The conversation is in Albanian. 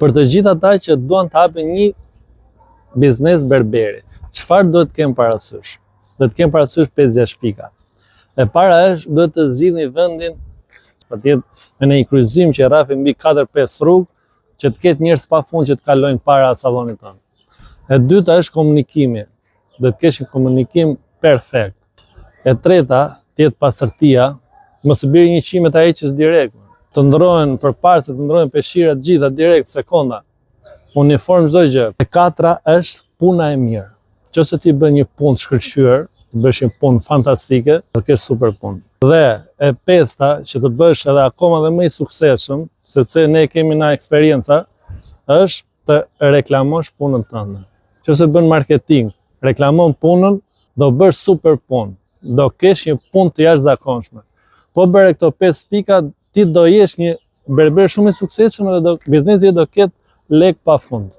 Për të gjithë ata që duan të hapin një biznes berberi, çfarë duhet të kemë parasysh? Duhet të kemë parasysh 5-6 pika. E para është duhet të zgjidhni vendin, patjetër me një kryqëzim që rrafi mbi 4-5 rrugë, që të ketë njerëz pafund që të kalojnë para sallonit tonë. E dyta është komunikimi. Duhet të kesh një komunikim perfekt. E treta, të jetë pastërtia, mos të bërë një qime ta heqësh direkt. Të ndrohen përpara se të ndrohen peshqirat gjitha direkt sekonda. Uniform çdo gjë. E katra është puna e mirë. Nëse ti bën një punë të shkëlqyer, të bësh një punë fantastike, do kesh super punë. Dhe e pesta që të bësh edhe akoma dhe më i suksesshëm, sepse ne kemi na eksperjenca, është të reklamosh punën tënde. Nëse bën marketing, reklamon punën, do bësh super punë. Do kesh një punë të jashtëzakonshme. Po bëre këto 5 pika, ti do jesh një berber shumë i suksesshëm dhe biznesi do ketë lek pafund.